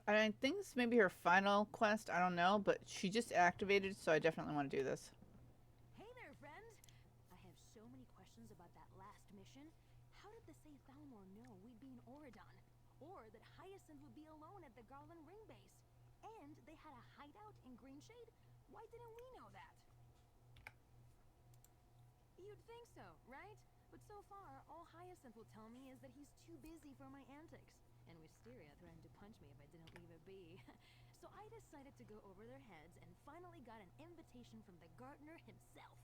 I think this may be her final quest. I don't know, but she just activated, so I definitely want to do this. Hey there, friend! I have so many questions about that last mission. How did the Say Thalmor know we'd be in Oridon? Or that Hyacinth would be alone at the Garland Ring base? And they had a hideout in Greenshade? Why didn't we know that? You'd think so, right? But so far, all Hyacinth will tell me is that he's too busy for my antics. And Wisteria threatened to punch me if I didn't leave it be. So I decided to go over their heads and finally got an invitation from the gardener himself.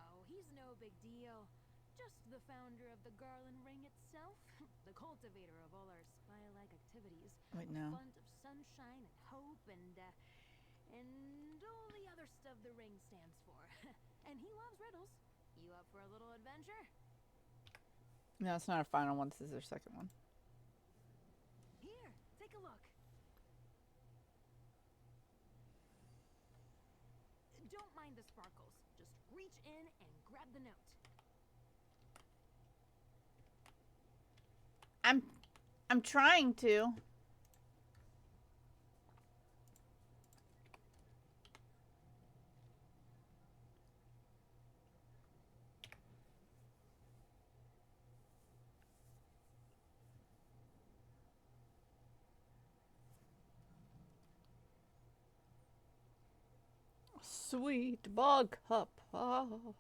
Oh, he's no big deal. Just the founder of the Garland Ring itself. The cultivator of all our spy-like activities. Wait, A no. font of sunshine and hope and all the other stuff the ring stands for. And he loves riddles. You up for a little adventure? No, it's not a final one. This is their second one. Here, take a look. Don't mind the sparkles. Just reach in and grab the note. I'm I'm trying to. Sweet bug cup. Oh.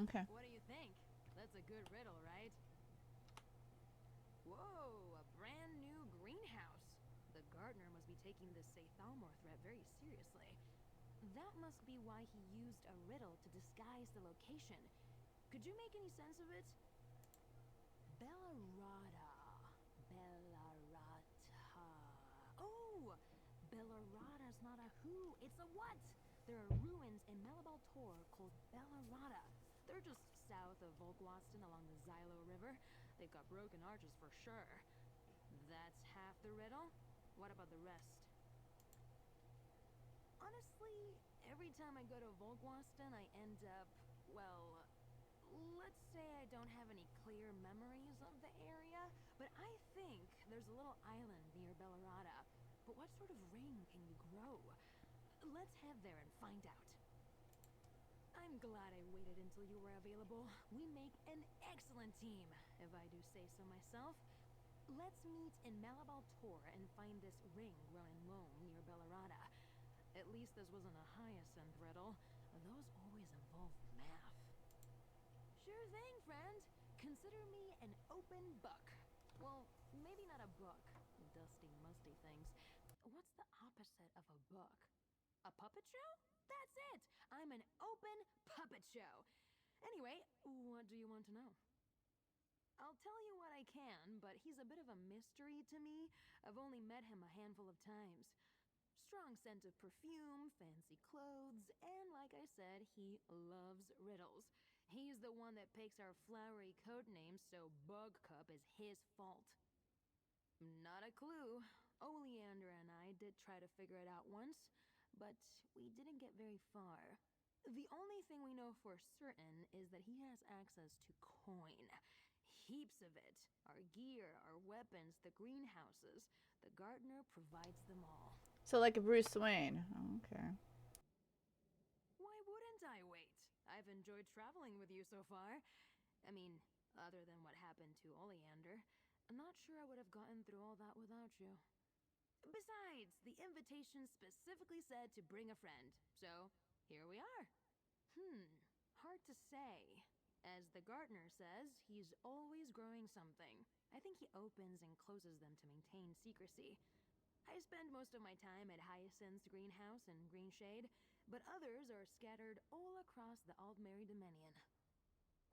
Okay. What do you think? That's a good riddle, right? Whoa, a brand new greenhouse. The gardener must be taking this Say Thalmor threat very seriously. That must be why he used a riddle to disguise the location. Could you make any sense of it? Bellarata. Bellarata. Oh! Bellarata's not a who, it's a what! There are ruins in Malabal Tor called Bellarata. They're just south of Volkwaston along the Xylo River. They've got broken arches for sure. That's half the riddle? What about the rest? Honestly, every time I go to Volkwaston, I end up, well, let's say I don't have any clear memories of the area, but I think there's a little island near Bellarata. But what sort of ring can you grow? Let's head there and find out. I'm glad I waited until you were available. We make an excellent team, if I do say so myself. Let's meet in Malabal Tor and find this ring grown in loam near Bellarata. At least this wasn't a Hyacinth riddle. Those always involve math. Sure thing, friend. Consider me an open book. Well, maybe not a book. Dusty, musty things. What's the opposite of a book? A puppet show? That's it! I'm an open puppet show. Anyway, what do you want to know? I'll tell you what I can, but he's a bit of a mystery to me. I've only met him a handful of times. Strong scent of perfume, fancy clothes, and like I said, he loves riddles. He's the one that picks our flowery code names, so Bug Cup is his fault. Not a clue. Oleander and I did try to figure it out once, but we didn't get very far. The only thing we know for certain is that he has access to coin. Heaps of it. Our gear, our weapons, the greenhouses. The gardener provides them all. So like a Bruce Wayne. Okay. Why wouldn't I wait? I've enjoyed traveling with you so far. I mean, other than what happened to Oleander. I'm not sure I would have gotten through all that without you. Besides, the invitation specifically said to bring a friend, so here we are. Hard to say. As the gardener says, he's always growing something. I think he opens and closes them to maintain secrecy. I spend most of my time at Hyacinth's greenhouse in Greenshade, but others are scattered all across the Aldmeri Dominion.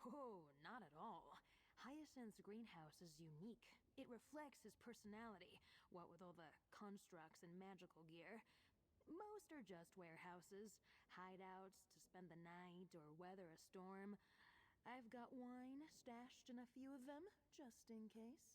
Oh, not at all. Hyacinth's greenhouse is unique. It reflects his personality, what with all the constructs and magical gear. Most are just warehouses, hideouts to spend the night or weather a storm. I've got wine stashed in a few of them, just in case.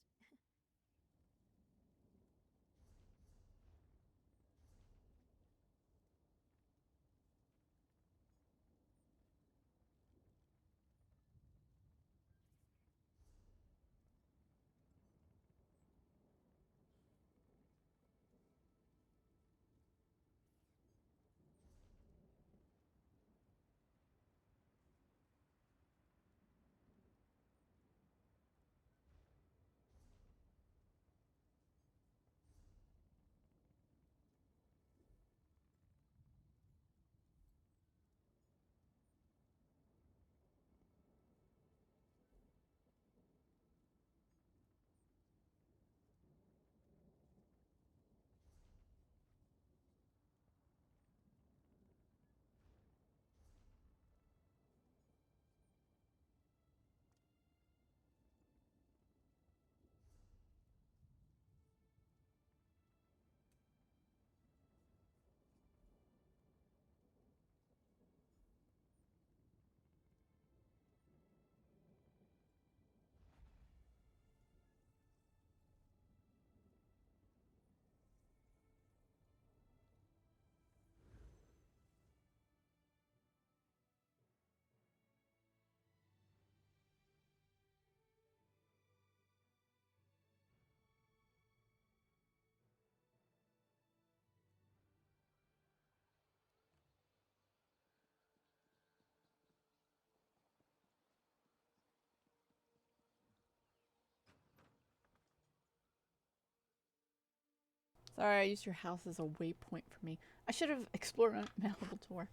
Sorry, I used your house as a waypoint for me. I should have explored a Malibu tour.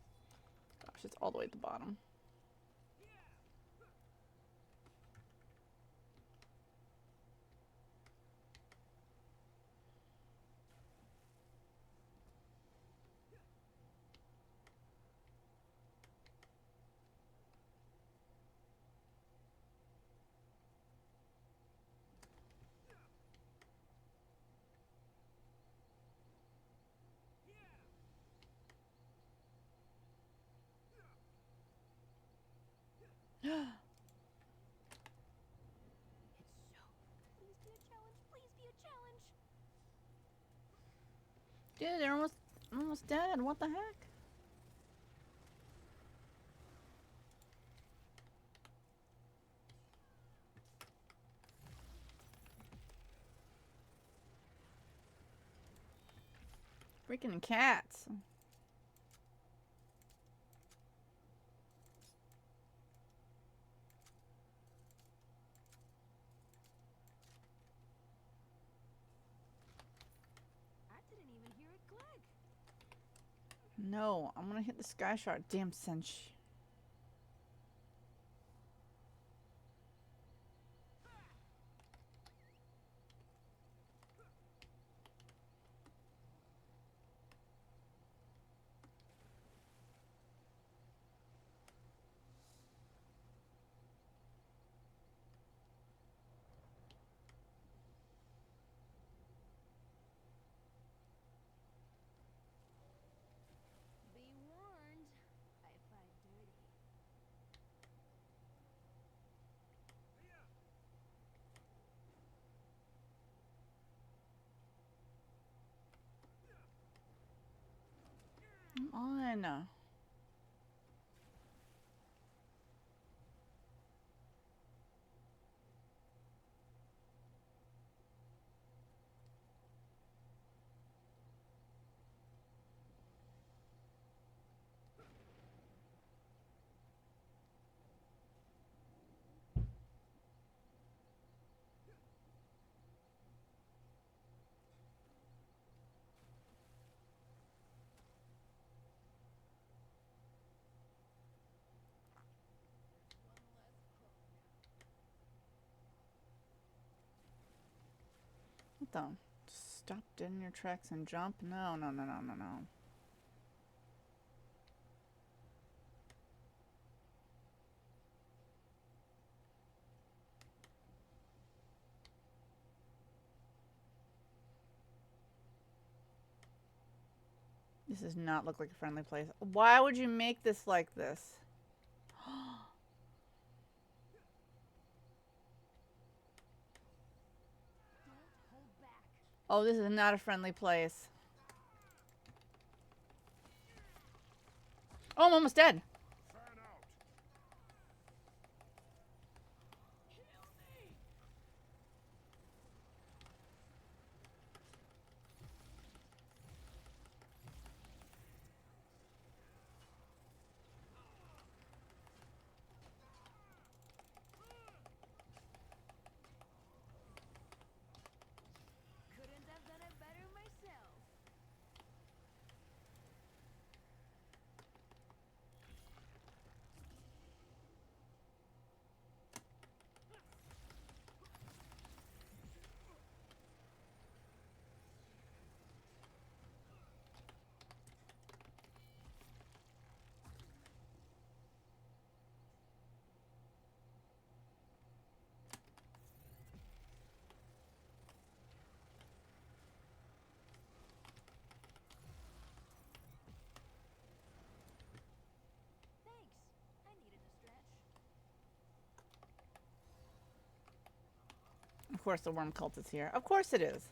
Gosh, it's all the way at the bottom. Please be a challenge. Please be a challenge. Dude, they're almost dead. What the heck? Freaking cats. I didn't even hear it click. No, I'm gonna hit the sky shard. Damn cinch. Be warned. I fight dirty. Come on. What the? Stop dead in your tracks and jump? No, no, no, no, no, no. This does not look like a friendly place. Why would you make this like this? Don't hold back. Oh, this is not a friendly place. Oh, I'm almost dead. Fan out. Couldn't have done it better myself. Thanks. I needed a stretch. Of course the worm cult is here. Of course it is.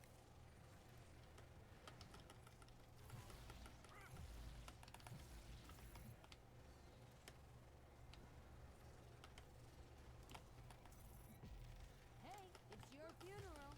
Hey, it's your funeral.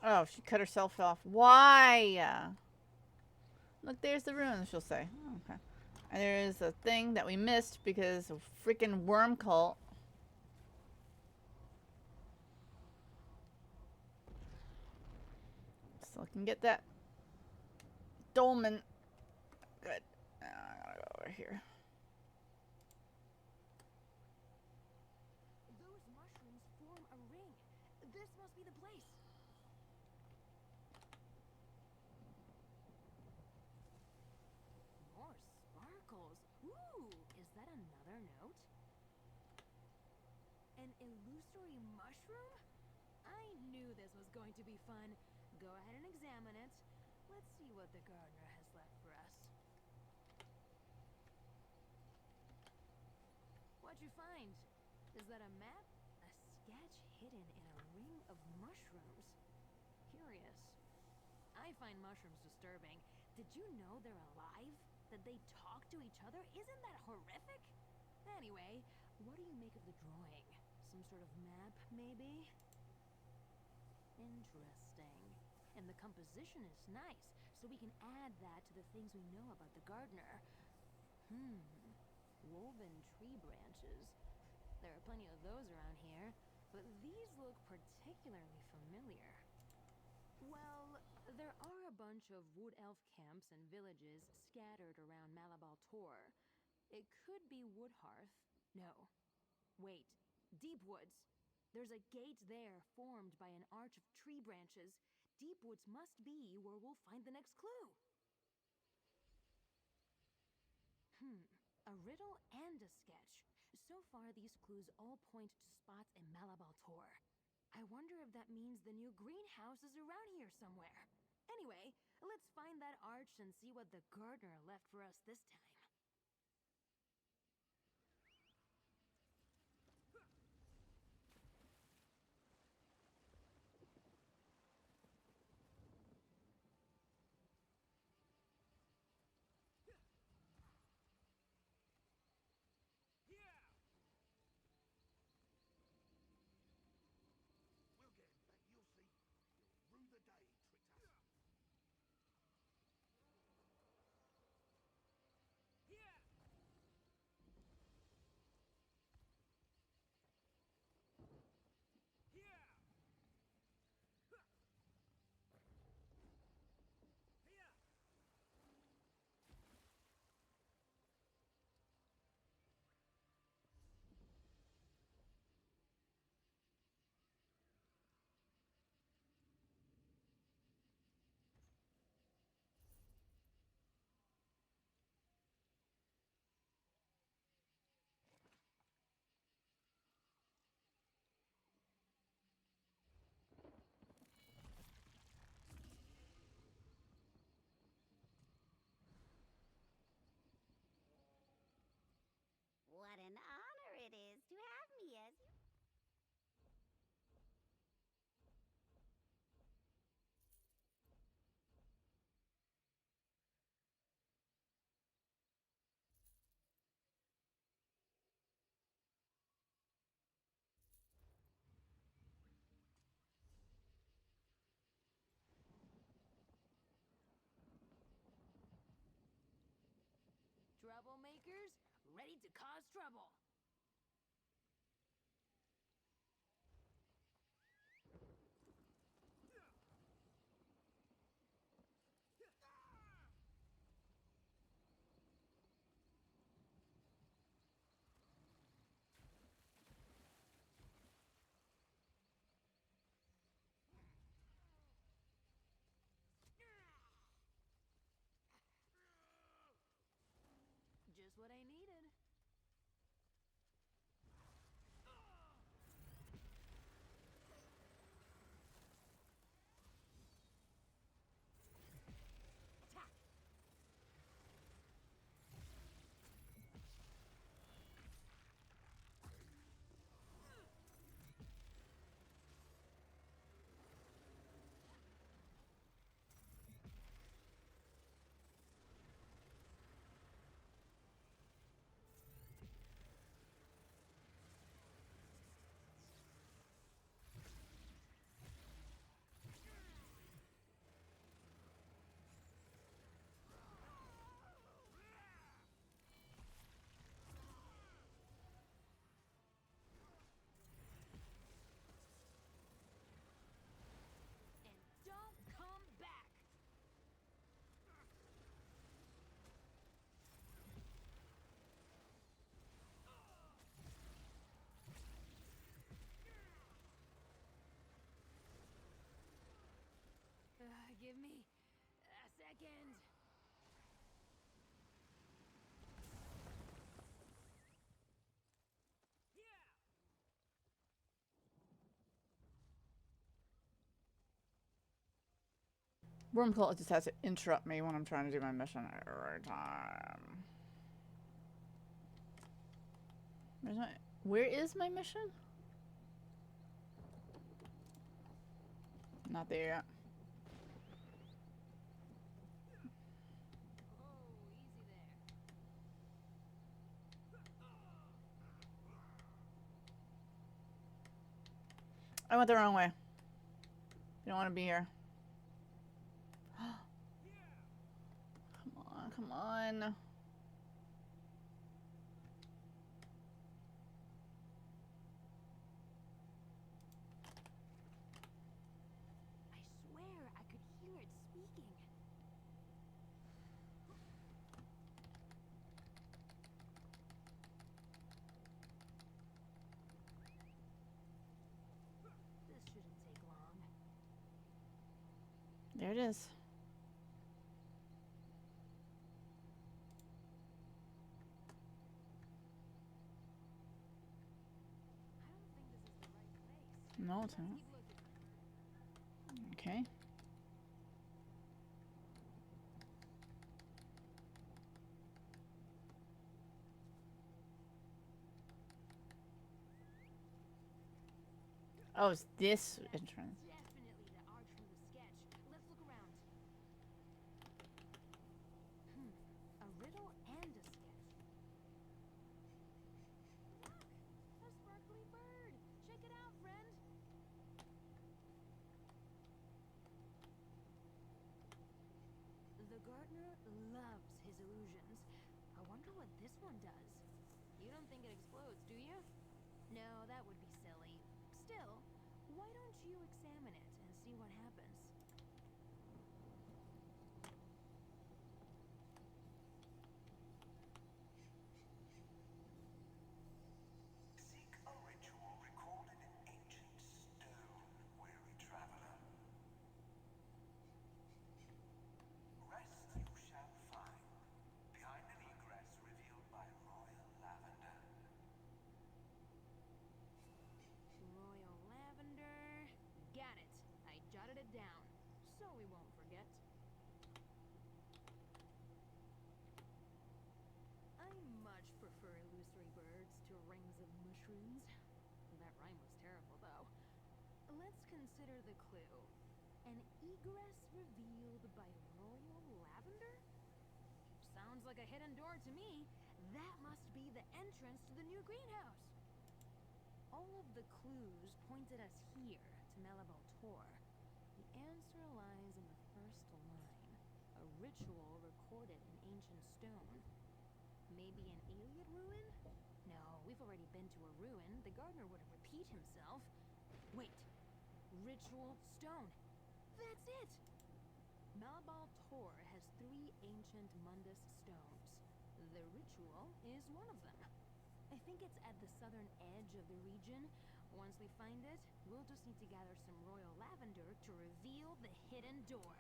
Oh, she cut herself off. Why? Look, there's the ruins, she'll say. Oh, okay. And there's a thing that we missed because of freaking worm cult. So I can get that dolmen. Good. Now I gotta go over here. Those mushrooms form a ring. This must be the place. More sparkles. Ooh, is that another note? An illusory mushroom? I knew this was going to be fun. Go ahead and examine it. Let's see what the gardener has left for us. What'd you find? Is that a map? A sketch hidden in a ring of mushrooms. Curious. I find mushrooms disturbing. Did you know they're alive? That they talk to each other? Isn't that horrific? Anyway, what do you make of the drawing? Some sort of map, maybe? Interesting. And the composition is nice, so we can add that to the things we know about the gardener. Woven tree branches. There are plenty of those around here, but these look particularly familiar. Well, there are a bunch of wood elf camps and villages scattered around Malabal Tor. It could be Woodhearth. No. Wait. Deep Woods. There's a gate there formed by an arch of tree branches. Deep Woods must be where we'll find the next clue. A riddle and a sketch. So far, these clues all point to spots in Malabal Tor. I wonder if that means the new greenhouse is around here somewhere. Anyway, let's find that arch and see what the gardener left for us this time. We'll get him back, you'll see. He'll rue the day he tricked us. What an honor it is to have me as your... Troublemakers, ready to cause trouble. Just what I needed. Attack! second. Wormcoil just has to interrupt me when I'm trying to do my mission every time. Where is my mission? Not there yet. Oh, easy there. I went the wrong way. You don't want to be here. Come on, come on. I swear I could hear it speaking. This shouldn't take long. There it is. I don't think this is the right place. No, it's Let's not. keep looking. Okay. Oh, it's this entrance. Definitely the arch from the sketch. Let's look around. A riddle and a sketch. Look! A sparkly bird! Check it out, friend! The gardener loves his illusions. I wonder what this one does. You don't think it explodes, do you? No, that would be silly. Still, why don't you examine it and see what happens? Seek a ritual recorded in ancient stone, weary traveler. Rest you shall find, behind an egress revealed by royal lavender. Royal lavender. Got it. I jotted it down, so we won't forget. I much prefer illusory birds to rings of mushrooms. That rhyme was terrible, though. Let's consider the clue. An egress revealed by royal lavender? Sounds like a hidden door to me. That must be the entrance to the new greenhouse. All of the clues pointed us here to Malabal Tor. The answer lies in the first line. A ritual recorded in ancient stone. Maybe an alien ruin? No, we've already been to a ruin. The gardener wouldn't repeat himself. Wait. Ritual stone. That's it! Malabal Tor has 3 ancient Mundus stones. The ritual is one of them. I think it's at the southern edge of the region. Once we find it, we'll just need to gather some royal lavender to reveal the hidden door.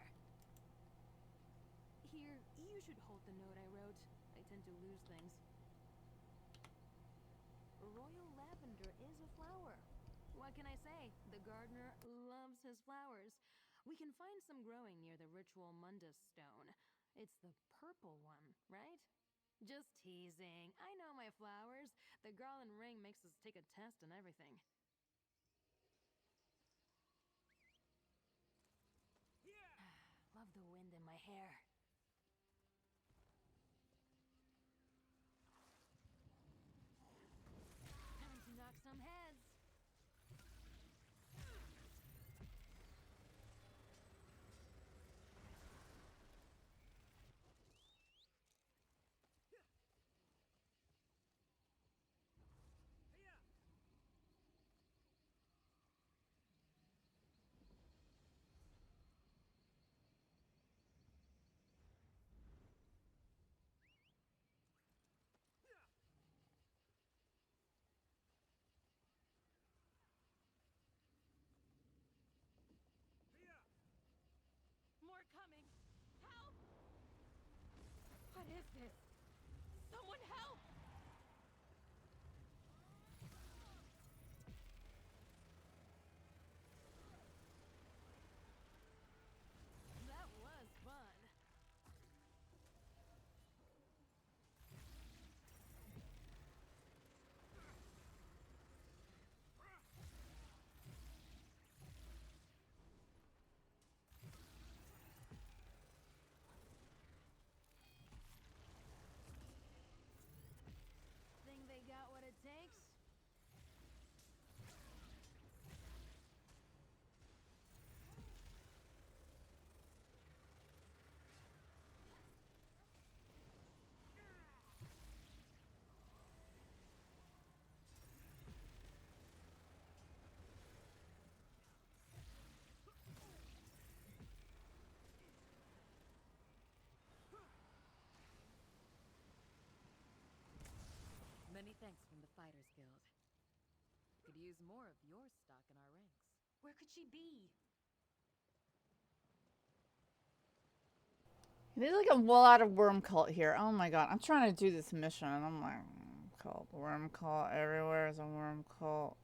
Here, you should hold the note I wrote. I tend to lose things. Royal lavender is a flower. What can I say? The gardener loves his flowers. We can find some growing near the ritual Mundus stone. It's the purple one, right? Just teasing. I know my flowers. The garland ring makes us take a test and everything. Love the wind in my hair. Time to knock some heads. is this? Someone help! That was fun. Think they got what it takes? Many thanks from the Fighters Guild. Could use more of your stock in our ranks. Where could she be? There's like a lot of worm cult here. Oh my god. I'm trying to do this mission and I'm like, worm cult. Everywhere is a worm cult.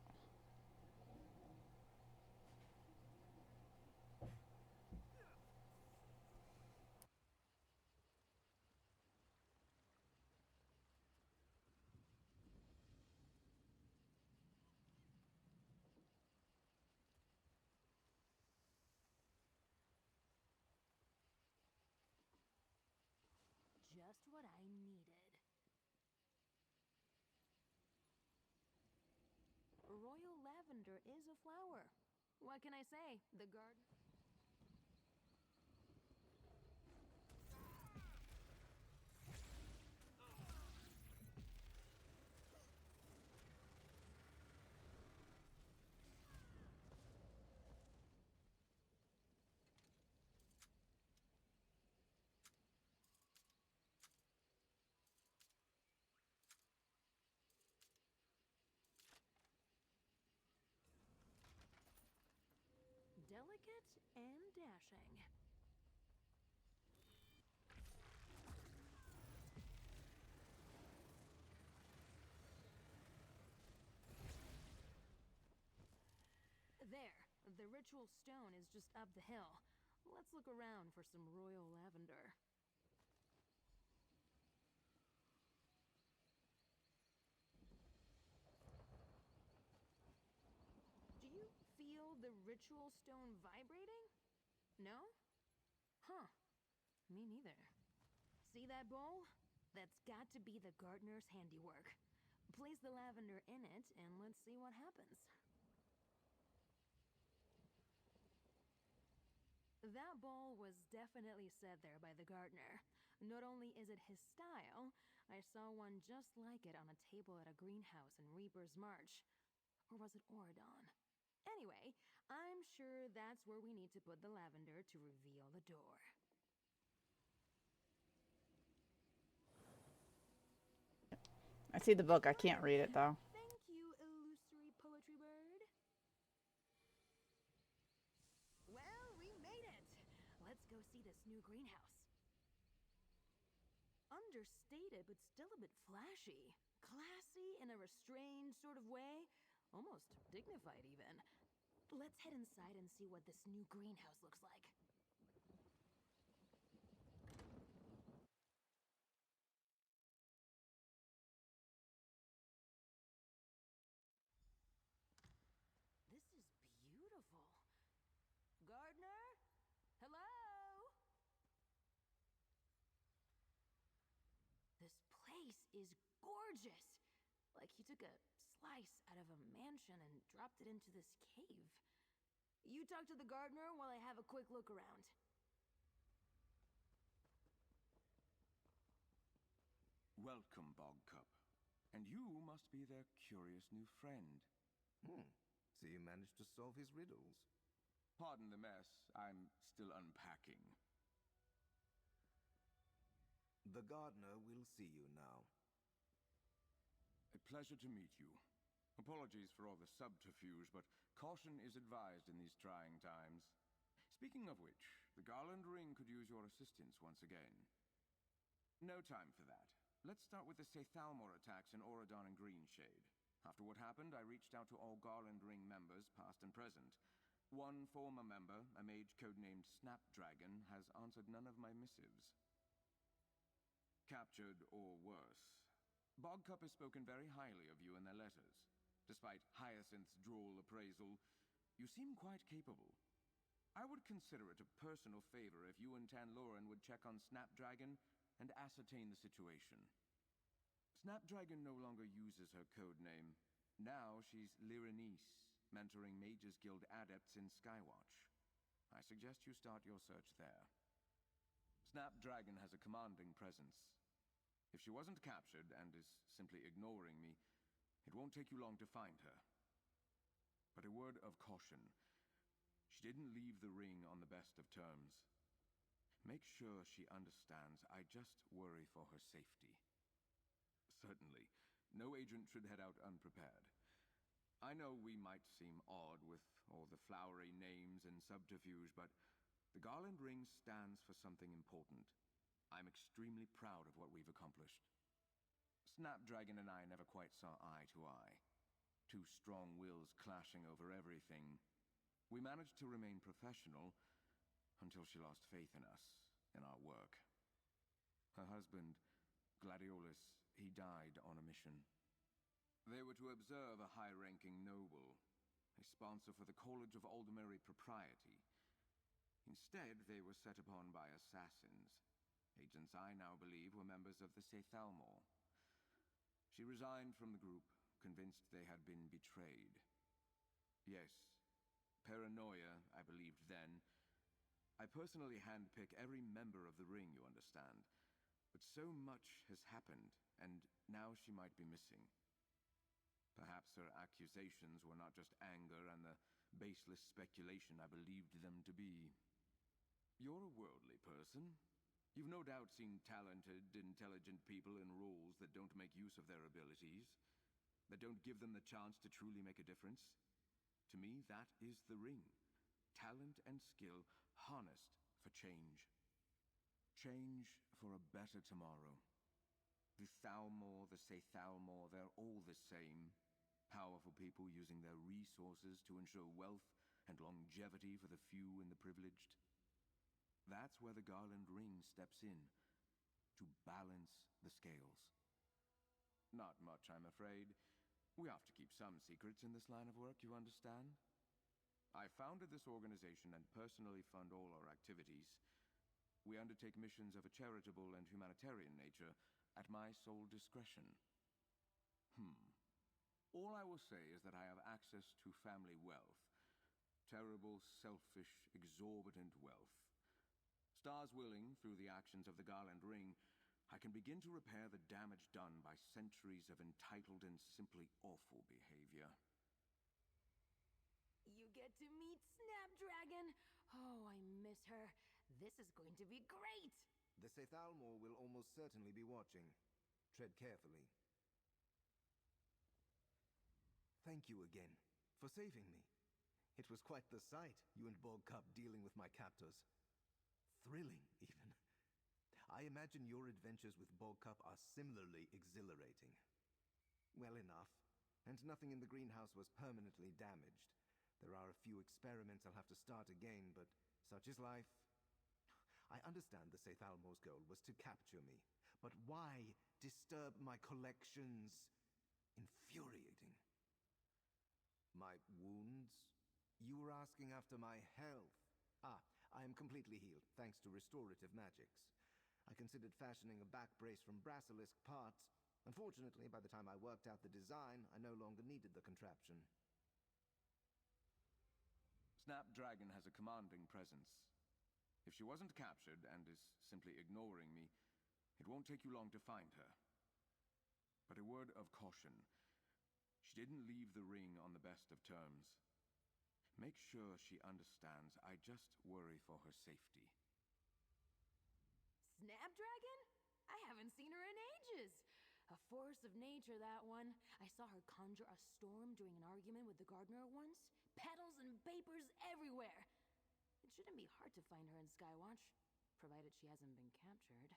Just what I needed. Royal lavender is a flower. What can I say? The garden. Delicate and dashing. There, the ritual stone is just up the hill. Let's look around for some royal lavender. Do you feel the ritual stone vibrating? No? Huh. Me neither. See that bowl? That's got to be the gardener's handiwork. Place the lavender in it and let's see what happens. That bowl was definitely set there by the gardener. Not only is it his style, I saw one just like it on a table at a greenhouse in Reaper's March. Or was it Oridon? Anyway, I'm sure that's where we need to put the lavender to reveal the door. I see the book. I can't read it though. Thank you, illusory poetry bird. Well, we made it. Let's go see this new greenhouse. Understated, but still a bit flashy. Classy in a restrained sort of way. Almost dignified, even. Let's head inside and see what this new greenhouse looks like. This is beautiful. Gardener? Hello? This place is gorgeous. Like he took a slice out of a mansion and dropped it into this cave. You talk to the gardener while I have a quick look around. Welcome, Bogcup. And you must be their curious new friend. So you managed to solve his riddles? Pardon the mess. I'm still unpacking. The gardener will see you now. A pleasure to meet you. Apologies for all the subterfuge, but caution is advised in these trying times. Speaking of which, the garland ring could use your assistance once again. No time for that. Let's start with the Sethalmor attacks in Auradon and Greenshade. After what happened, I reached out to all Garland Ring members, past and present. One former member, a mage codenamed Snapdragon, has answered none of my missives. Captured or worse. Bogcup has spoken very highly of you in their letters. Despite Hyacinth's droll appraisal, you seem quite capable. I would consider it a personal favor if you and Tanloran would check on Snapdragon and ascertain the situation. Snapdragon no longer uses her code name. Now she's Lyranise, mentoring Mages Guild adepts in Skywatch. I suggest you start your search there. Snapdragon has a commanding presence. If she wasn't captured and is simply ignoring me, it won't take you long to find her. But a word of caution. She didn't leave the ring on the best of terms. Make sure she understands I just worry for her safety. Certainly, no agent should head out unprepared. I know we might seem odd with all the flowery names and subterfuge, but the Garland Ring stands for something important. I'm extremely proud of what we've accomplished. Snapdragon and I never quite saw eye to eye. Two strong wills clashing over everything. We managed to remain professional until she lost faith in us, in our work. Her husband, Gladiolus, he died on a mission. They were to observe a high-ranking noble, a sponsor for the College of Aldermary Propriety. Instead, they were set upon by assassins. Agents I now believe were members of the Sethalmor. She resigned from the group, convinced they had been betrayed. Yes, paranoia, I believed then. I personally handpick every member of the Ring, you understand. But so much has happened, and now she might be missing. Perhaps her accusations were not just anger and the baseless speculation I believed them to be. You're a worldly person. You've no doubt seen talented, intelligent people in roles that don't make use of their abilities, that don't give them the chance to truly make a difference. To me, that is the Ring. Talent and skill harnessed for change. Change for a better tomorrow. The Thalmor, the Sethalmor, they're all the same. Powerful people using their resources to ensure wealth and longevity for the few and the privileged. That's where the Garland Ring steps in, to balance the scales. Not much, I'm afraid. We have to keep some secrets in this line of work, you understand? I founded this organization and personally fund all our activities. We undertake missions of a charitable and humanitarian nature at my sole discretion. All I will say is that I have access to family wealth. Terrible, selfish, exorbitant wealth. Stars willing, through the actions of the Garland Ring, I can begin to repair the damage done by centuries of entitled and simply awful behavior. You get to meet Snapdragon! Oh, I miss her. This is going to be great! The Sethalmor will almost certainly be watching. Tread carefully. Thank you again for saving me. It was quite the sight, you and Bogcup dealing with my captors. Thrilling, even. I imagine your adventures with Bogcup are similarly exhilarating. Well enough, and nothing in the greenhouse was permanently damaged. There are a few experiments I'll have to start again, but such is life. I understand the Sethalmor's goal was to capture me, but why disturb my collections? Infuriating. My wounds? You were asking after my health. I am completely healed, thanks to restorative magics. I considered fashioning a back brace from Brasilisk parts. Unfortunately, by the time I worked out the design, I no longer needed the contraption. Snapdragon has a commanding presence. If she wasn't captured and is simply ignoring me, it won't take you long to find her. But a word of caution. She didn't leave the Ring on the best of terms. Make sure she understands I just worry for her safety. Snapdragon? I haven't seen her in ages. A force of nature, that one. I saw her conjure a storm during an argument with the gardener once. Petals and vapors everywhere. It shouldn't be hard to find her in Skywatch, provided she hasn't been captured.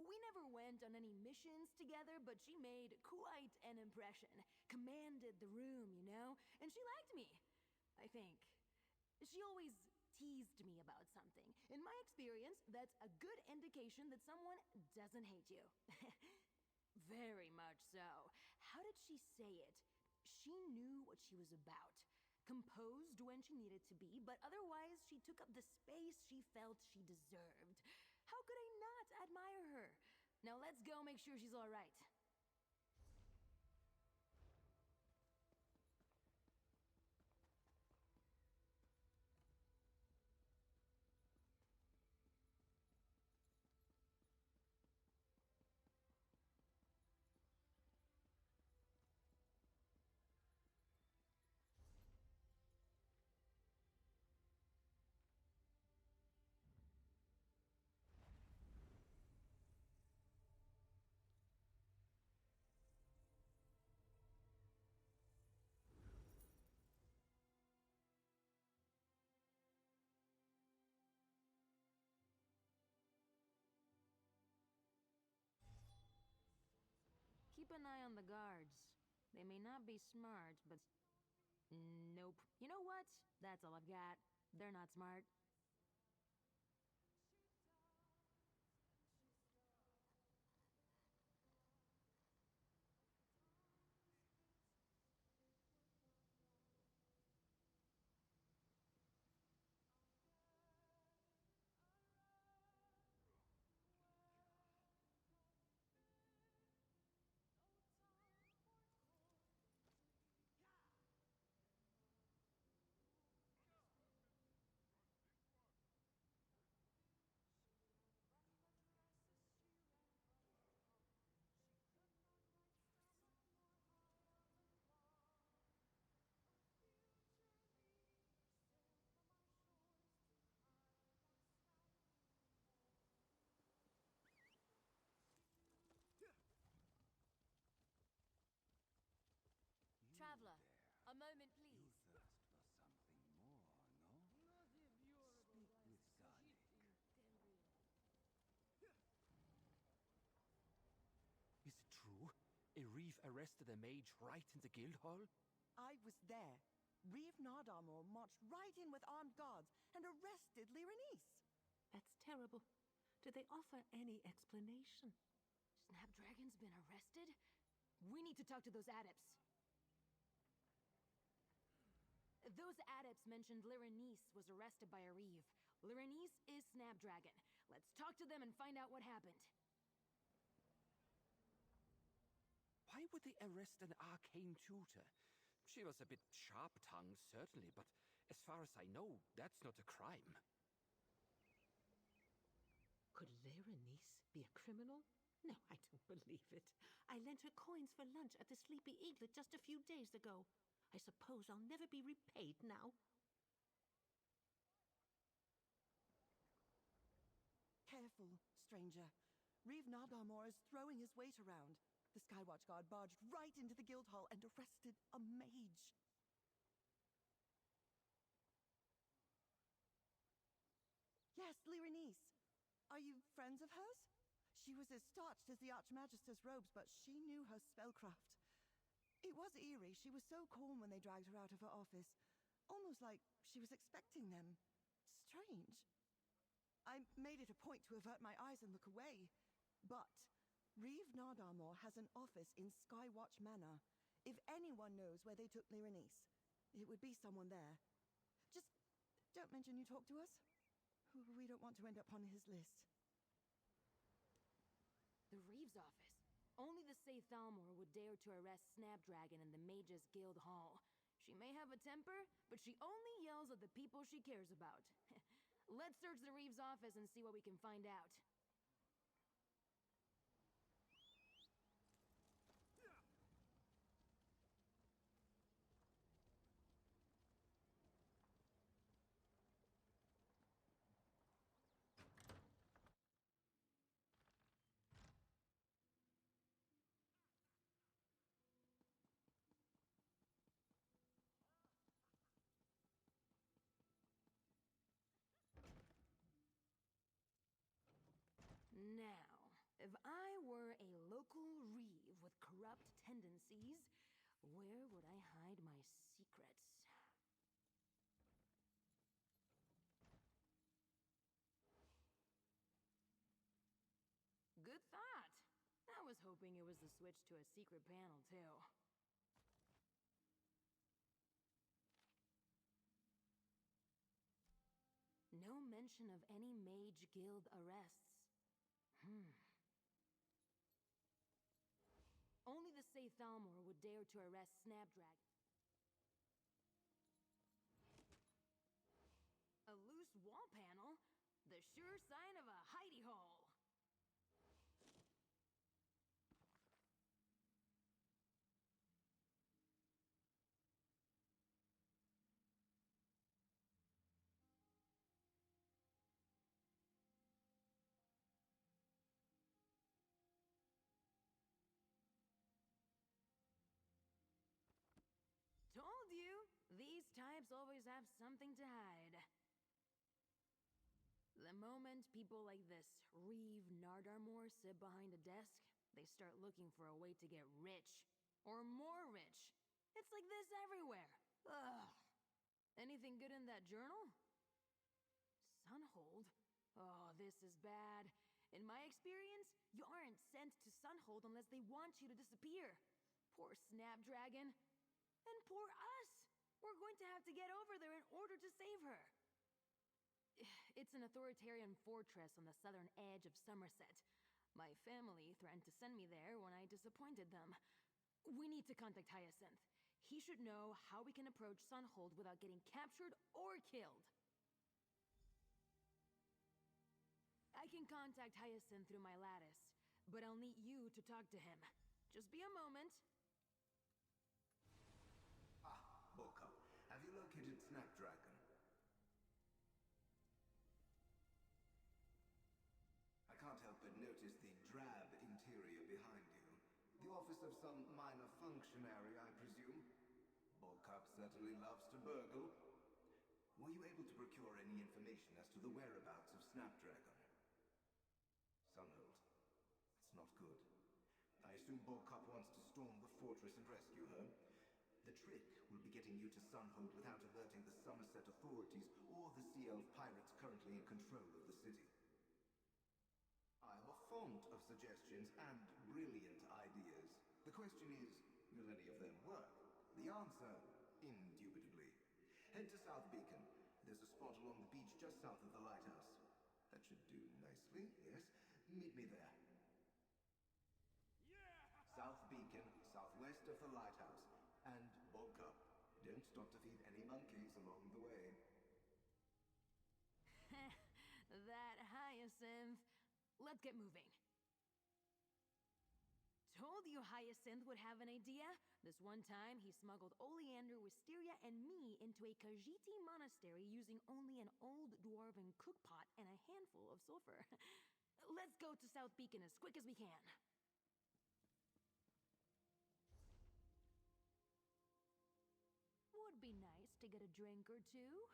We never went on any missions together, but she made quite an impression. Commanded the room, you know? And she liked me, I think. She always teased me about something. In my experience, that's a good indication that someone doesn't hate you. Very much so. How did she say it? She knew what she was about. Composed when she needed to be, but otherwise she took up the space she felt she deserved. How could I not admire her? Now let's go make sure she's all right. Keep an eye on the guards. They may not be smart, but... Nope. You know what? That's all I've got. They're not smart. Traveler, a moment, You please. thirst for something more, no? Speak with Garlic. Is it true? A reeve arrested a mage right in the guild hall? I was there. Reeve Nardarmor marched right in with armed guards and arrested Lyranese. That's terrible. Did they offer any explanation? Snapdragon's been arrested? We need to talk to those adepts. Those adepts mentioned Lyranese was arrested by a reeve. Lyranese is Snapdragon. Let's talk to them and find out what happened. Why would they arrest an arcane tutor? She was a bit sharp-tongued, certainly, but as far as I know, that's not a crime. Could Lyranese be a criminal? No, I don't believe it. I lent her coins for lunch at the Sleepy Eaglet just a few days ago. I suppose I'll never be repaid now. Careful, stranger. Reeve Nardarmor is throwing his weight around. The Skywatch Guard barged right into the guild hall and arrested a mage. Yes, Lyranese. Are you friends of hers? She was as starched as the Archmagister's robes, but she knew her spellcraft. It was eerie. She was so calm when they dragged her out of her office. Almost like she was expecting them. Strange. I made it a point to avert my eyes and look away. But Reeve Nardarmor has an office in Skywatch Manor. If anyone knows where they took Lyranese, it would be someone there. Just don't mention you talked to us. We don't want to end up on his list. The Reeves office. Only the Say Thalmor would dare to arrest Snapdragon in the Mages Guild Hall. She may have a temper, but she only yells at the people she cares about. Let's search the Reeves office and see what we can find out. If I were a local reeve with corrupt tendencies, where would I hide my secrets? Good thought. I was hoping it was the switch to a secret panel, too. No mention of any Mage Guild arrests. Only the Say Thalmor would dare to arrest Snapdragon. A loose wall panel? The sure sign of a hidey hole. Told you! These types always have something to hide. The moment people like this Reeve Nardarmor sit behind a desk, they start looking for a way to get rich. Or more rich. It's like this everywhere. Ugh. Anything good in that journal? Sunhold? Oh, this is bad. In my experience, you aren't sent to Sunhold unless they want you to disappear. Poor Snapdragon. And poor us! We're going to have to get over there in order to save her. It's an authoritarian fortress on the southern edge of Somerset. My family threatened to send me there when I disappointed them. We need to contact Hyacinth. He should know how we can approach Sunhold without getting captured or killed. I can contact Hyacinth through my lattice, but I'll need you to talk to him. Just be a moment. Volo, have you located Snapdragon? I can't help but notice the drab interior behind you. The office of some minor functionary, I presume. Volo certainly loves to burgle. Were you able to procure any information as to the whereabouts of Snapdragon? Sunhold. That's not good. I assume Volo wants to storm the fortress and rescue her. The trick will be getting you to Sunhold without alerting the Somerset authorities or the Sea Elf pirates currently in control of the city. I am a font of suggestions and brilliant ideas. The question is, will any of them work? The answer, indubitably. Head to South Beacon. There's a spot along the beach just south of the lighthouse. That should do nicely, yes. Meet me there. South Beacon, southwest of the lighthouse. And Volo, don't stop to feed any monkeys along the way. That Hyacinth. Let's get moving. Told you Hyacinth would have an idea. This one time, he smuggled Oleander, Wisteria, and me into a Khajiiti monastery using only an old dwarven cookpot and a handful of sulfur. Let's go to South Beacon as quick as we can. Would be nice to get a drink or two.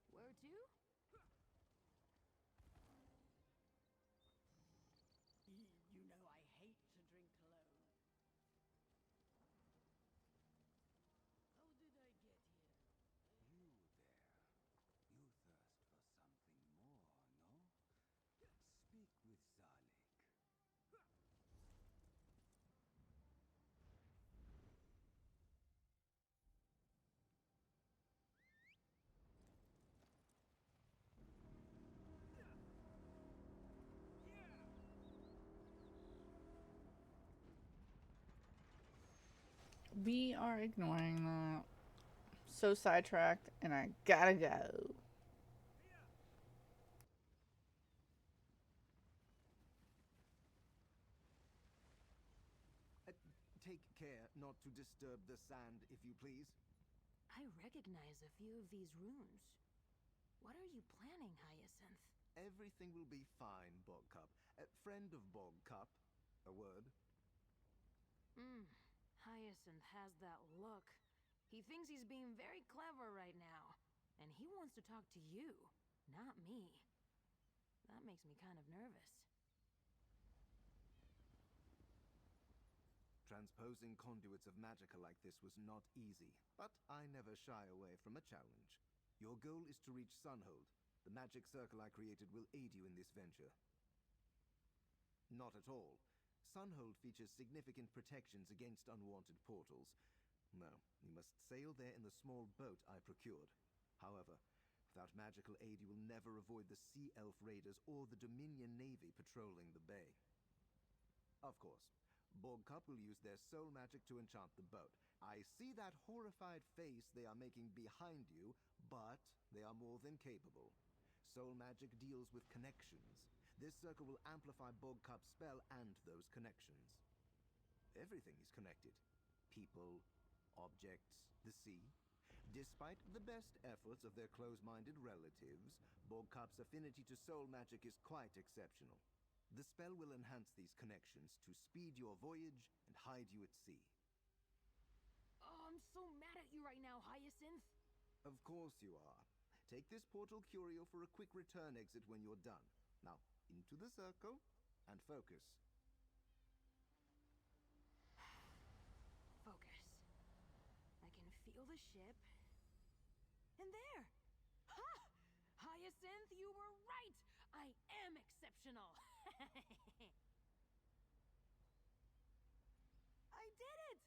Where to? You know I hate to drink alone. How did I get here? You there. You thirst for something more, no? Speak with Zalik. We are ignoring that. So sidetracked, and I gotta go. Take care not to disturb the sand, if you please. I recognize a few of these runes. What are you planning, Hyacinth? Everything will be fine, Bogcup. Friend of Bogcup. A word. Hyacinth has that look. He thinks he's being very clever right now. And he wants to talk to you, not me. That makes me kind of nervous. Transposing conduits of magicka like this was not easy, but I never shy away from a challenge. Your goal is to reach Sunhold. The magic circle I created will aid you in this venture. Not at all. Sunhold features significant protections against unwanted portals. No, you must sail there in the small boat I procured. However, without magical aid you will never avoid the Sea Elf raiders or the Dominion Navy patrolling the bay. Of course, Bogcup will use their soul magic to enchant the boat. I see that horrified face they are making behind you, but they are more than capable. Soul magic deals with connections. This circle will amplify Bogcup's spell and those connections. Everything is connected. People, objects, the sea. Despite the best efforts of their close-minded relatives, Bogcup's affinity to soul magic is quite exceptional. The spell will enhance these connections to speed your voyage and hide you at sea. Oh, I'm so mad at you right now, Hyacinth. Of course you are. Take this portal curio for a quick return exit when you're done. Now, into the circle, and focus. Focus. I can feel the ship. And there! Ha! Hyacinth, you were right! I am exceptional! I did it!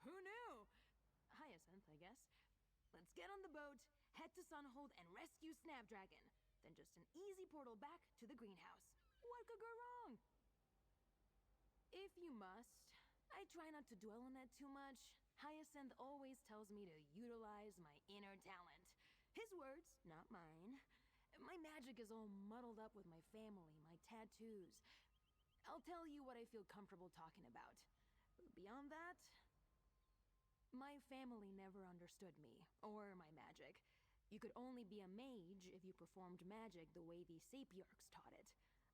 Who knew? Hyacinth, I guess. Let's get on the boat, head to Sunhold, and rescue Snapdragon. Then just an easy portal back to the greenhouse. What could go wrong? If you must, I try not to dwell on that too much. Hyacinth always tells me to utilize my inner talent. His words, not mine. My magic is all muddled up with my family, my tattoos. I'll tell you what I feel comfortable talking about. Beyond that, my family never understood me, or my magic. You could only be a mage if you performed magic the way the Sapiarchs taught it.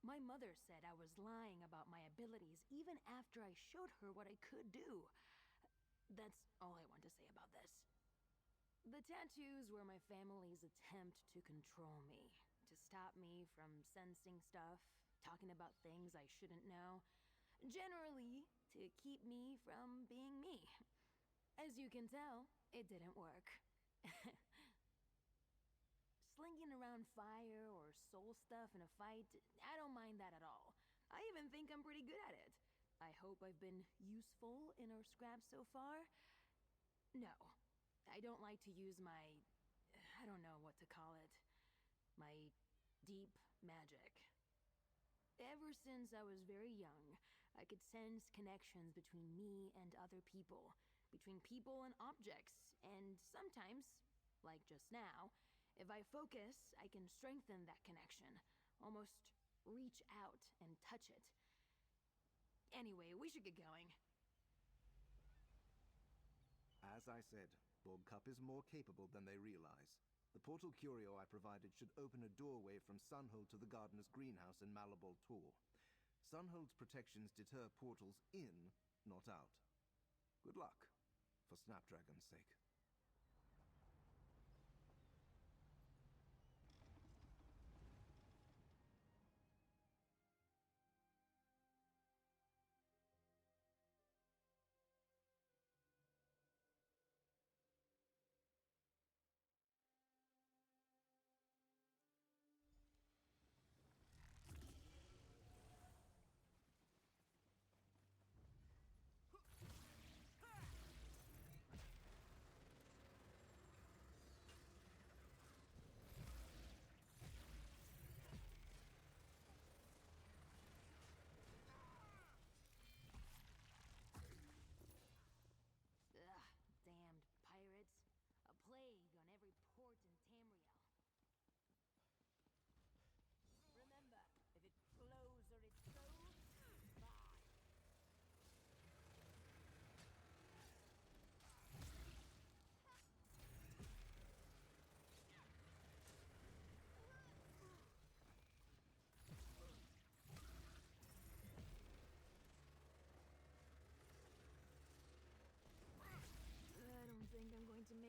My mother said I was lying about my abilities even after I showed her what I could do. That's all I want to say about this. The tattoos were my family's attempt to control me, to stop me from sensing stuff, talking about things I shouldn't know. Generally, to keep me from being me. As you can tell, it didn't work. Slinging around fire or soul stuff in a fight, I don't mind that at all. I even think I'm pretty good at it. I hope I've been useful in our scraps so far. No, I don't like to use my... I don't know what to call it. My deep magic. Ever since I was very young, I could sense connections between me and other people, between people and objects, and sometimes, like just now, if I focus, I can strengthen that connection, almost reach out and touch it. Anyway, we should get going. As I said, Bogcup is more capable than they realize. The portal curio I provided should open a doorway from Sunhold to the gardener's greenhouse in Malabol Tor. Sunhold's protections deter portals in, not out. Good luck, for Snapdragon's sake.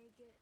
make it.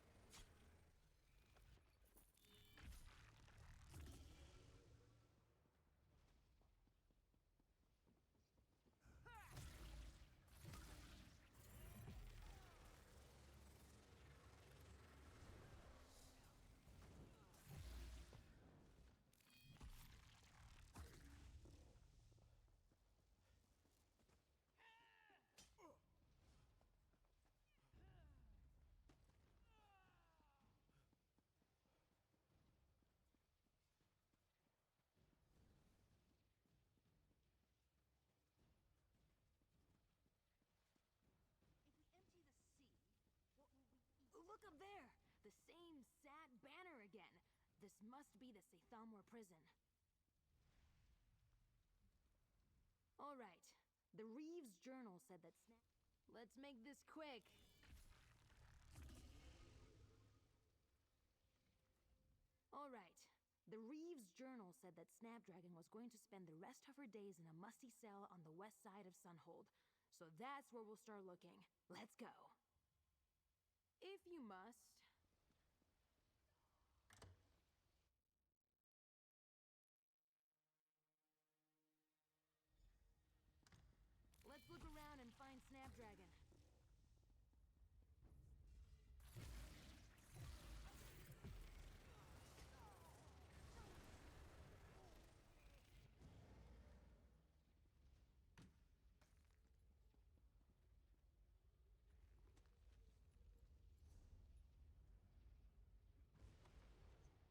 Look up there! The same sad banner again. This must be the Sathamwar prison. Alright. The Reeves Journal said that Let's make this quick. Alright. The Reeves Journal said that Snapdragon was going to spend the rest of her days in a musty cell on the west side of Sunhold. So that's where we'll start looking. Let's go. If you must. Let's look around and find Snapdragon.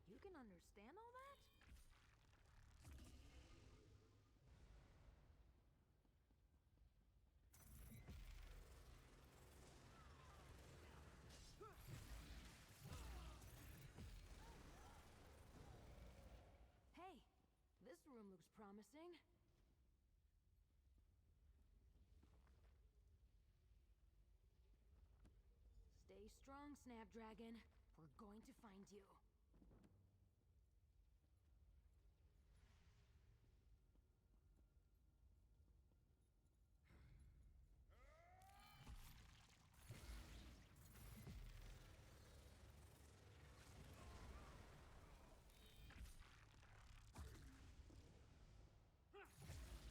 You can understand all that? Hey, this room looks promising. Stay strong, Snapdragon. We're going to find you.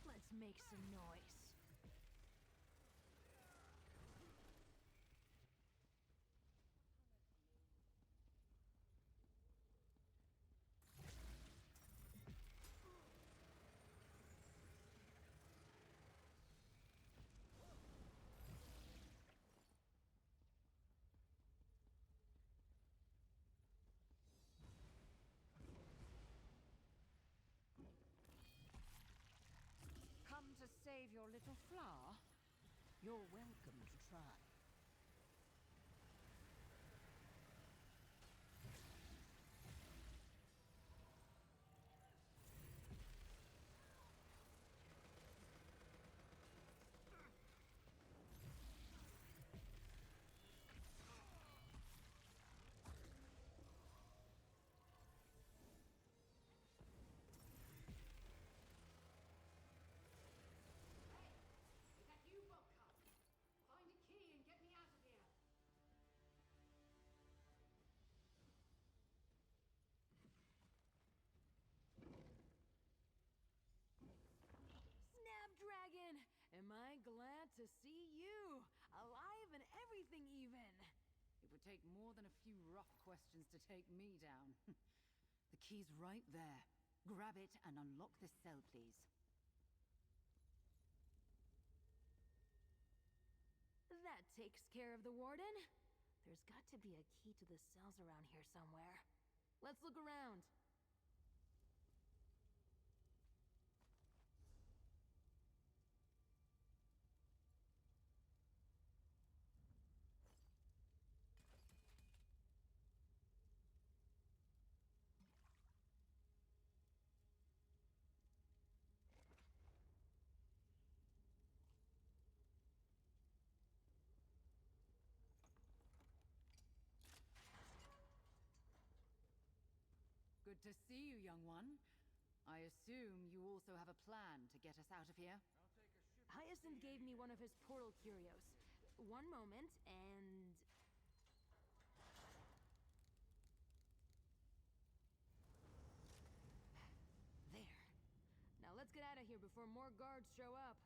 Let's make some noise. Come to save your little flower? You're welcome to try. Snapdragon! Am I glad to see you! Alive and everything even! It would take more than a few rough questions to take me down. The key's right there. Grab it and unlock the cell, please. That takes care of the warden. There's got to be a key to the cells around here somewhere. Let's look around. Good to see you, young one. I assume you also have a plan to get us out of here? Hyacinth gave me one of his portal curios. One moment, and... here before more guards show up.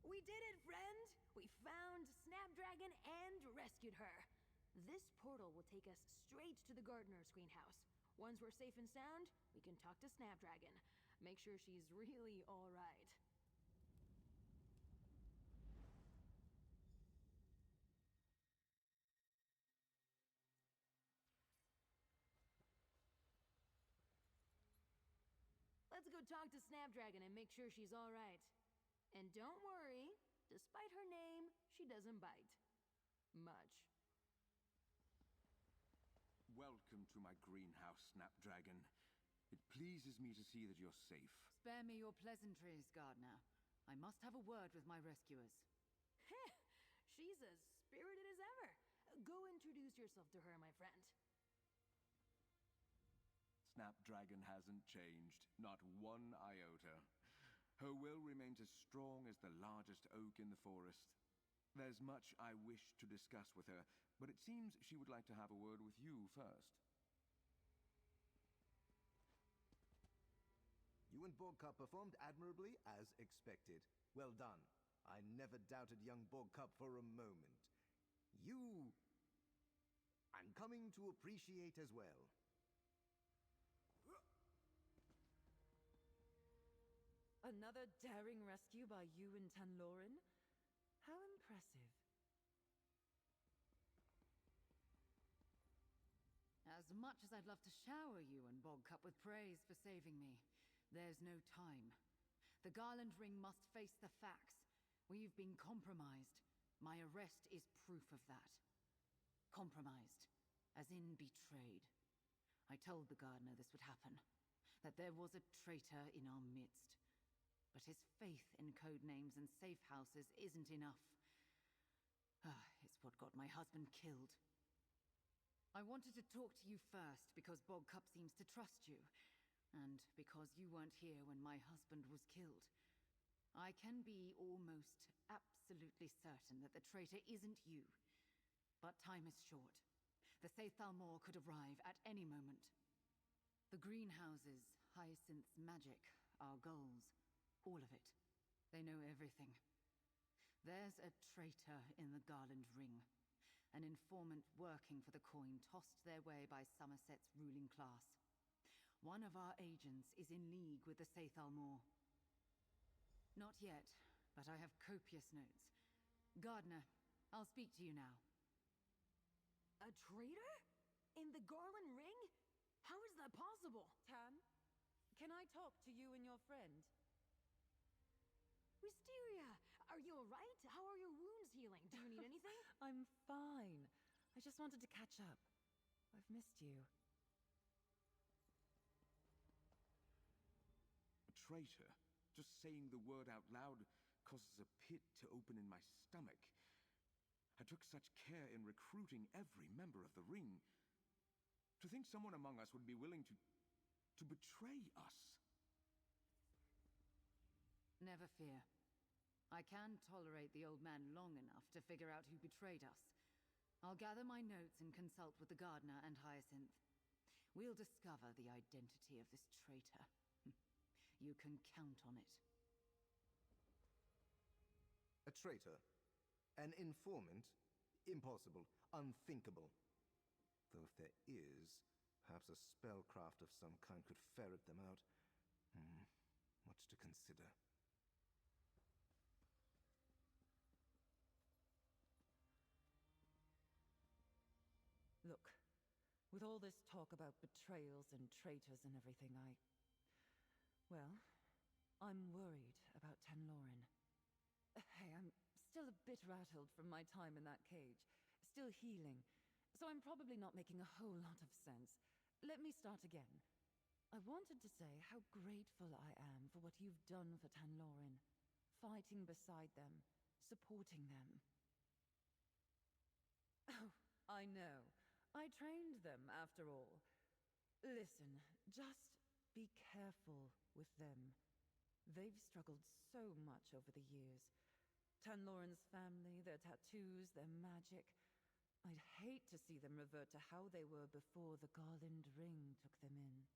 We did it, friend! We found Snapdragon and rescued her. This portal will take us straight to the gardener's greenhouse. Once we're safe and sound, we can talk to Snapdragon. Make sure she's really alright. Let's go talk to Snapdragon and make sure she's alright. And don't worry, despite her name, she doesn't bite. Much. Welcome to my greenhouse, Snapdragon. It pleases me to see that you're safe. Spare me your pleasantries, Gardener. I must have a word with my rescuers. Heh, she's as spirited as ever. Go introduce yourself to her, my friend. Snapdragon hasn't changed, not one iota. Her will remains as strong as the largest oak in the forest. There's much I wish to discuss with her, but it seems she would like to have a word with you first. You and Bogcup performed admirably, as expected. Well done. I never doubted young Bogcup for a moment. You, I'm coming to appreciate as well. Another daring rescue by you and Tanloran? How impressive. As much as I'd love to shower you and Bogcup with praise for saving me, there's no time. The Garland Ring must face the facts. We've been compromised. My arrest is proof of that. Compromised, as in betrayed. I told the gardener this would happen, that there was a traitor in our midst. But his faith in code names and safe houses isn't enough. It's what got my husband killed. I wanted to talk to you first because Bogcup seems to trust you, and because you weren't here when my husband was killed. I can be almost absolutely certain that the traitor isn't you. But time is short. The Saythalmor could arrive at any moment. The greenhouses, Hyacinth's magic, our goals, all of it. They know everything. There's a traitor in the Garland Ring. An informant working for the coin tossed their way by Somerset's ruling class. One of our agents is in league with the Saythalmor. Not yet, but I have copious notes. Gardener, I'll speak to you now. A traitor? In the Garland Ring? How is that possible? Tan, can I talk to you and your friend? Wisteria, are you alright? How are your wounds healing? Do you need anything? I'm fine. I just wanted to catch up. I've missed you. A traitor? Just saying the word out loud causes a pit to open in my stomach. I took such care in recruiting every member of the ring. To think someone among us would be willing to betray us. Never fear. I can tolerate the old man long enough to figure out who betrayed us. I'll gather my notes and consult with the gardener and Hyacinth. We'll discover the identity of this traitor. You can count on it. A traitor? An informant? Impossible. Unthinkable. Though if there is, perhaps a spellcraft of some kind could ferret them out. Much to consider. Look, with all this talk about betrayals and traitors and everything, well, I'm worried about Tanloran. Hey, I'm still a bit rattled from my time in that cage. Still healing. So I'm probably not making a whole lot of sense. Let me start again. I wanted to say how grateful I am for what you've done for Tanloran. Fighting beside them. Supporting them. Oh, I know. I trained them, after all. Listen, just be careful with them. They've struggled so much over the years. Tanloran's family, their tattoos, their magic. I'd hate to see them revert to how they were before the Garland Ring took them in.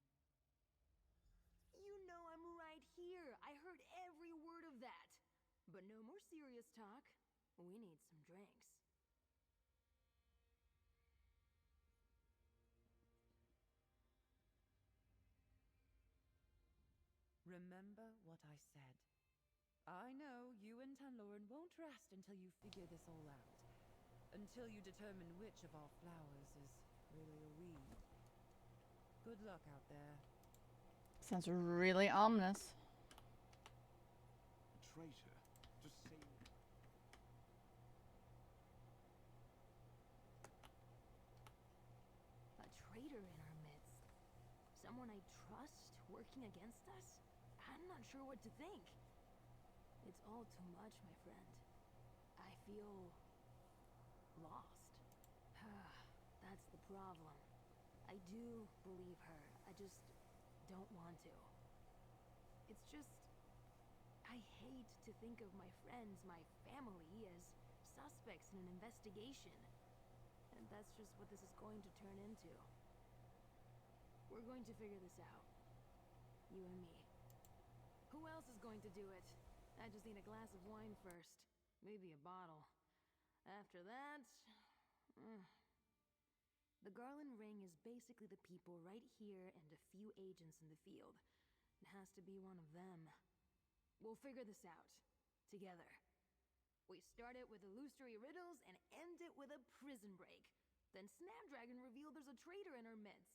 here. I heard every word of that. But no more serious talk. We need some drinks. Remember what I said. I know you and Tanloran won't rest until you figure this all out. Until you determine which of our flowers is really a weed. Good luck out there. Sounds really ominous. A traitor? Just say... A traitor in our midst. Someone I trust working against us? I'm not sure what to think. It's all too much, my friend. I feel... lost. That's the problem. I do believe her. I just don't want to. It's just... I hate to think of my friends, my family, as suspects in an investigation. And that's just what this is going to turn into. We're going to figure this out. You and me. Who else is going to do it? I just need a glass of wine first. Maybe a bottle. After that... The Garland Ring is basically the people right here and a few agents in the field. It has to be one of them. We'll figure this out. Together. We start it with illusory riddles and end it with a prison break. Then Snapdragon revealed there's a traitor in our midst.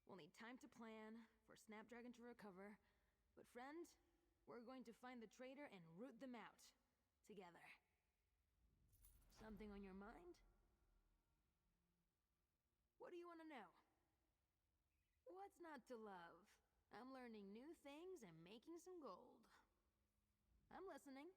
We'll need time to plan, for Snapdragon to recover. But friend, we're going to find the traitor and root them out. Together. Something on your mind? What do you want to know? What's not to love? I'm learning new things and making some gold. I'm listening.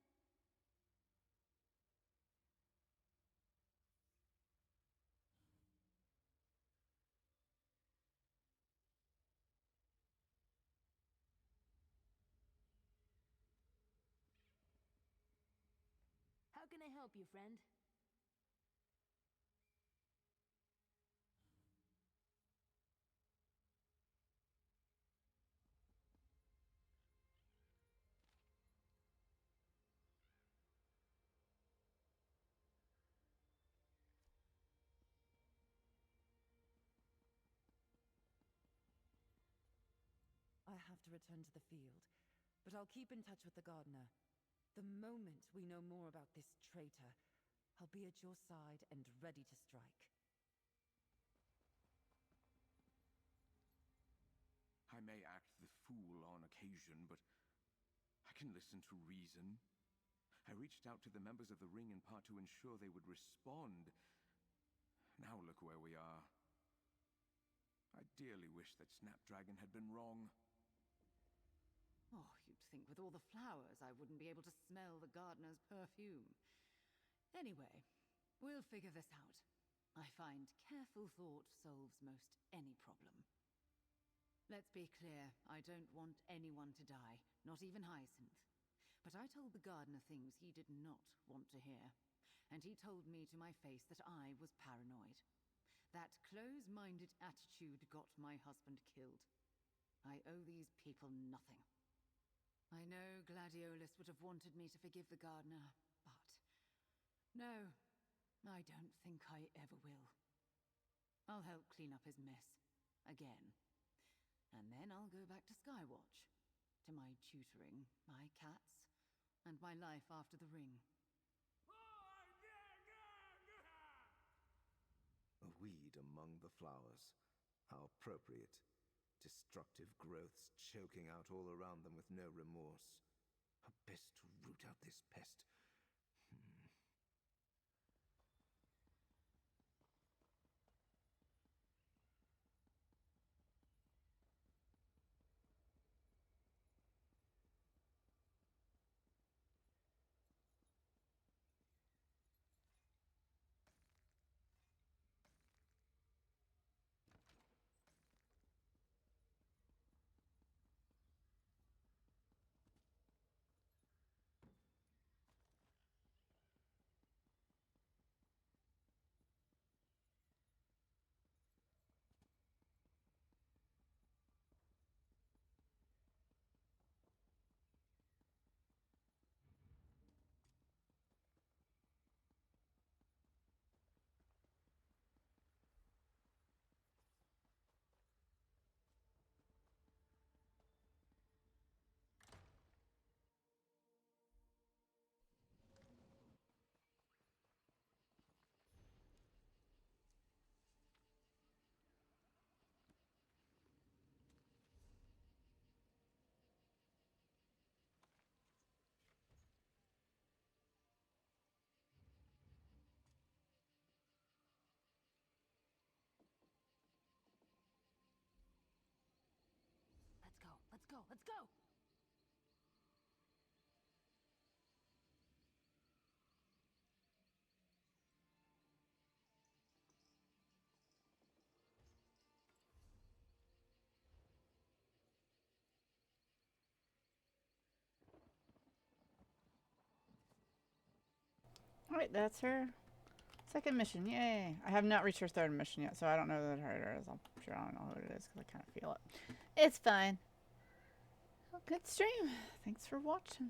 How can I help you, friend? I have to return to the field, but I'll keep in touch with the gardener. The moment we know more about this traitor, I'll be at your side and ready to strike. I may act the fool on occasion, but I can listen to reason. I reached out to the members of the Ring in part to ensure they would respond. Now look where we are. I dearly wish that Snapdragon had been wrong. Oh, you'd think with all the flowers I wouldn't be able to smell the gardener's perfume. Anyway, we'll figure this out. I find careful thought solves most any problem. Let's be clear, I don't want anyone to die, not even Hyacinth. But I told the gardener things he did not want to hear. And he told me to my face that I was paranoid. That close-minded attitude got my husband killed. I owe these people nothing. I know Gladiolus would have wanted me to forgive the gardener, but... no, I don't think I ever will. I'll help clean up his mess. Again. And then I'll go back to Skywatch. To my tutoring, my cats, and my life after the ring. A weed among the flowers. How appropriate. Destructive growths choking out all around them with no remorse. How best to root out this pest? let's go. Alright, that's her second mission. Yay. I have not reached her third mission yet, so I don't know who it is. I'm sure I don't know who it is because I kind of feel it. It's fine. Well, good stream. Thanks for watching.